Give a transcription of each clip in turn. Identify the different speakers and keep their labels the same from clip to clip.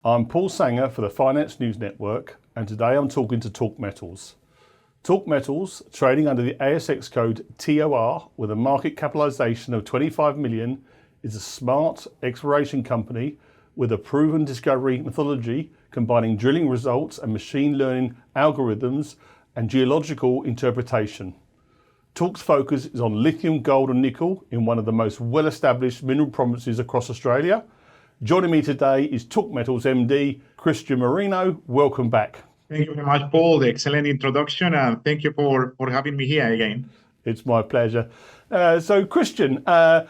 Speaker 1: I'm Paul Sanger for the Finance News Network, and today I'm talking to Talk Metals. Talk Metals, trading under the ASX code TOR with a market capitalisation of 25 million, is a smart exploration company with a proven discovery methodology combining drilling results and machine learning algorithms and geological interpretation. Talk's focus is on lithium, gold and nickel in one of the most well-established mineral provinces across Australia. Joining me today is Talk Metals MD, Cristian Moreno. Welcome back.
Speaker 2: Thank you very much, Paul. Excellent introduction, and thank you for having me here again.
Speaker 1: It's my pleasure. So, Cristian,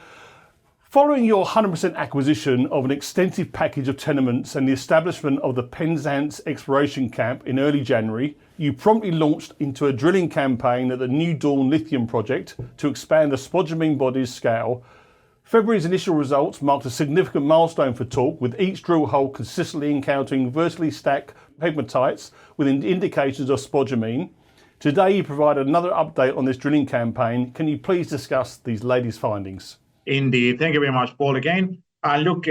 Speaker 1: following your 100% acquisition of an extensive package of tenements and the establishment of the Penzance exploration camp in early January, you promptly launched into a drilling campaign at the New Dawn lithium project to expand the spodumene body's scale. February's initial results marked a significant milestone for Talk, with each drill hole consistently encountering vertically stacked pegmatites with indications of spodumene. Today you provide another update on this drilling campaign. Can you please discuss these latest findings?
Speaker 2: Indeed. Thank you very much, Paul, again. Look,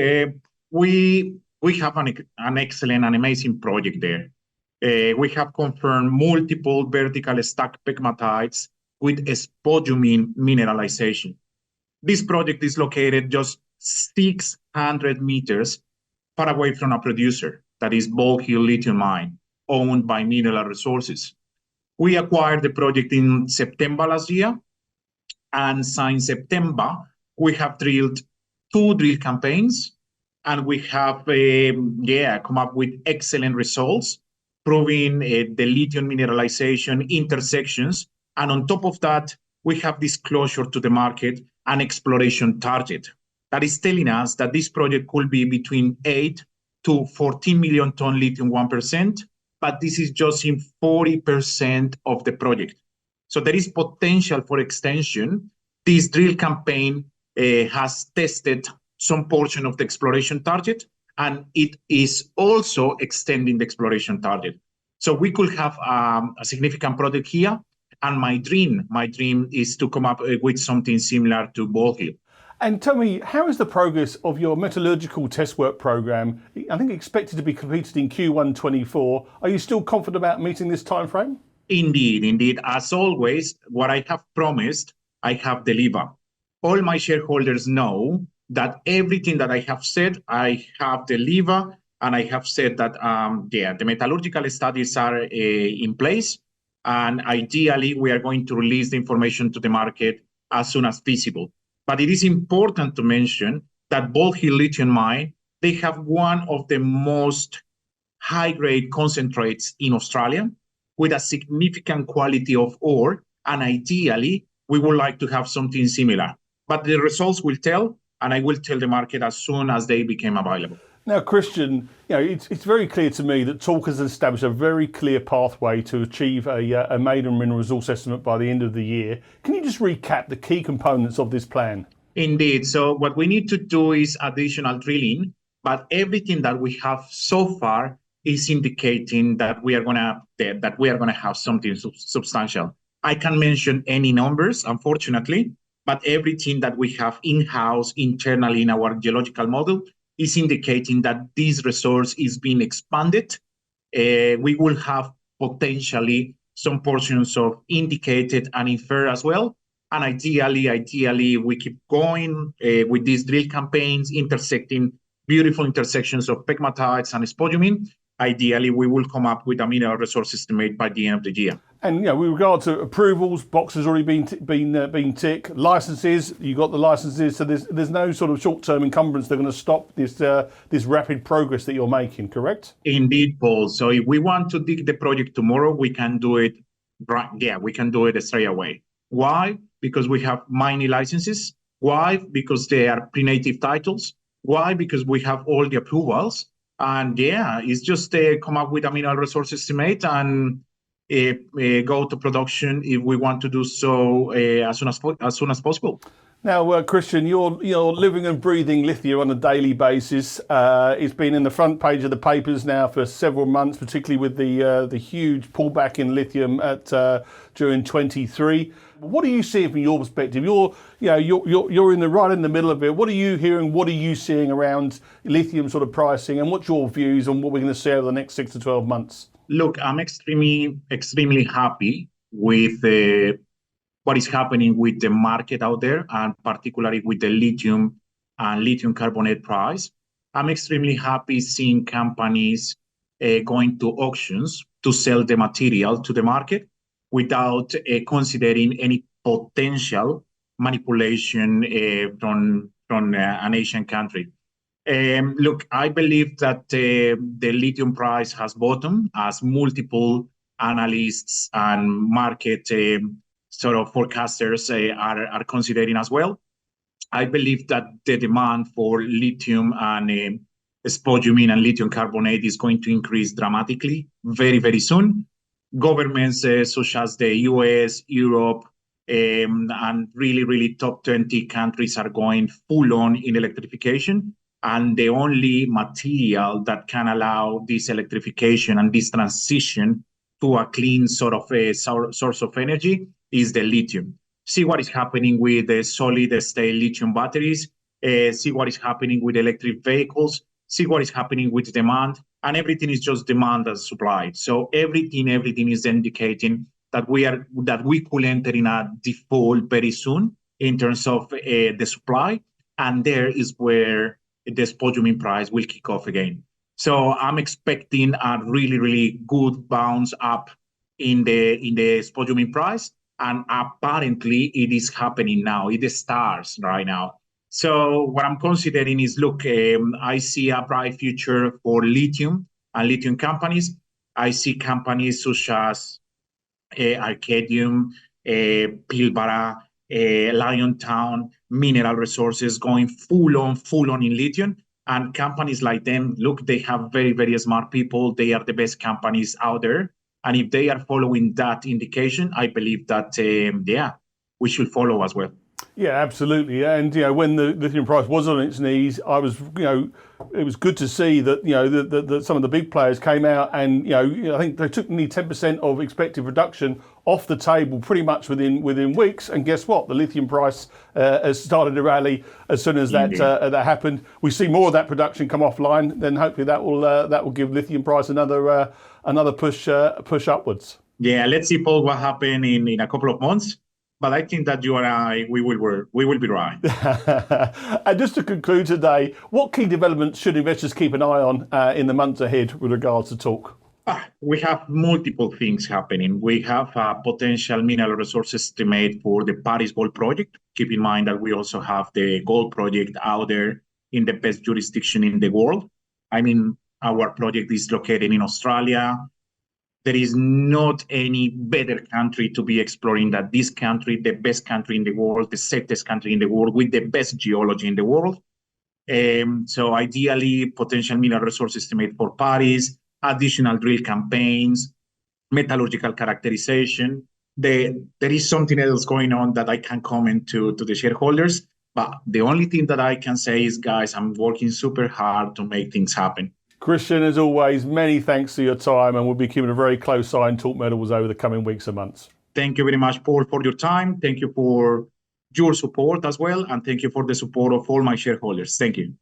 Speaker 2: we have an excellent and amazing project there. We have confirmed multiple vertical stacked pegmatites with spodumene mineralization. This project is located just 600 meters far away from a producer, that is Ball Hill Lithium Mine, owned by Mineral Resources. We acquired the project in September last year, and since September, we have drilled 2 drill campaigns, and we have come up with excellent results, proving the lithium mineralization intersections. And on top of that, we have disclosure to the market an exploration target that is telling us that this project could be between 8 to 14 million ton lithium 1%, but this is just in 40% of the project. So there is potential for extension. This drill campaign has tested some portion of the exploration target, and it is also extending the exploration target. So we could have a significant project here. And my dream is to come up with something similar to Ball Hill.
Speaker 1: And tell me, how is the progress of your metallurgical test work program? I think expected to be completed in Q1 24. Are you still confident about meeting this time frame?
Speaker 2: Indeed. As always, what I have promised, I have delivered. All my shareholders know that everything that I have said, I have delivered, and I have said that the metallurgical studies are in place. And ideally, we are going to release the information to the market as soon as feasible. But it is important to mention that Ball Hill Lithium Mine, they have one of the most high-grade concentrates in Australia with a significant quality of ore. And ideally, we would like to have something similar. But the results will tell, and I will tell the market as soon as they become available.
Speaker 1: Now, Cristian, it's very clear to me that Talk has established a very clear pathway to achieve a maiden mineral resource estimate by the end of the year. Can you just recap the key components of this plan?
Speaker 2: Indeed. So what we need to do is additional drilling, but everything that we have so far is indicating that we are gonna have something substantial. I can't mention any numbers, unfortunately, but everything that we have in-house internally in our geological model is indicating that this resource is being expanded. We will have potentially some portions of indicated and inferred as well. And ideally, we keep going with these drill campaigns, intersecting beautiful intersections of pegmatites and spodumene. Ideally, we will come up with a mineral resource estimate by the end of the year.
Speaker 1: And with regard to approvals, boxes already been ticked. Licenses, you got the licenses, so there's no sort of short-term encumbrance that are going to stop this rapid progress that you're making, correct?
Speaker 2: Indeed, Paul. So if we want to dig the project tomorrow, we can do it. Right? Yeah, we can do it straight away. Why? Because we have mining licenses. Why? Because they are pre-native titles. Why? Because we have all the approvals. And it's just come up with a mineral resource estimate, and go to production if we want to do so as soon as possible.
Speaker 1: Now, Christian, you're living and breathing lithium on a daily basis. It's been in the front page of the papers now for several months, particularly with the huge pullback in lithium during 23. What are you seeing from your perspective? You're right in the middle of it. What are you hearing? What are you seeing around lithium sort of pricing, and what's your views on what we're going to see over the next 6 to 12 months?
Speaker 2: Look, I'm extremely happy with what is happening with the market out there, and particularly with the lithium and lithium carbonate price. I'm extremely happy seeing companies going to auctions to sell the material to the market without considering any potential manipulation from an Asian country. Look, I believe that the lithium price has bottomed, as multiple analysts and market sort of forecasters are considering as well. I believe that the demand for lithium and spodumene and lithium carbonate is going to increase dramatically very, very soon. Governments such as the US, Europe, and really, really top 20 countries are going full on in electrification. And the only material that can allow this electrification and this transition to a clean sort of a source of energy is the lithium. See what is happening with the solid-state lithium batteries, see what is happening with electric vehicles, see what is happening with demand, and everything is just demand and supply. So everything is indicating that we could enter in a default very soon in terms of the supply, and there is where the spodumene price will kick off again. So I'm expecting a really, really good bounce up in the spodumene price, and apparently it is happening now. It starts right now. So what I'm considering is, look, I see a bright future for lithium and lithium companies. I see companies such as Arcadium, Pilbara, Liontown, Mineral Resources going full on in lithium. And companies like them, look, they have very, very smart people. They are the best companies out there. And if they are following that indication, I believe that, we should follow as well.
Speaker 1: Yeah, absolutely. And when the lithium price was on its knees, I was, it was good to see that that some of the big players came out, and I think they took nearly 10% of expected production off the table pretty much within weeks. And guess what? The lithium price has started to rally as soon as that happened. We see more of that production come offline, then hopefully that will give lithium price another push upwards.
Speaker 2: Yeah, let's see, Paul, what happened in a couple of months. But I think that you and I, we will be right.
Speaker 1: And just to conclude today, what key developments should investors keep an eye on in the months ahead with regards to TOR?
Speaker 2: We have multiple things happening. We have a potential mineral resource estimate for the Paris Gold Project. Keep in mind that we also have the gold project out there in the best jurisdiction in the world. I mean, our project is located in Australia. There is not any better country to be exploring than this country, the best country in the world, the safest country in the world, with the best geology in the world. So ideally, potential mineral resource estimate for Paris, additional drill campaigns, metallurgical characterization. There is something else going on that I can comment to the shareholders, but the only thing that I can say is, guys, I'm working super hard to make things happen.
Speaker 1: Christian, as always, many thanks for your time, and we'll be keeping a very close eye on TOR Metals over the coming weeks and months.
Speaker 2: Thank you very much, Paul, for your time. Thank you for your support as well, and thank you for the support of all my shareholders. Thank you.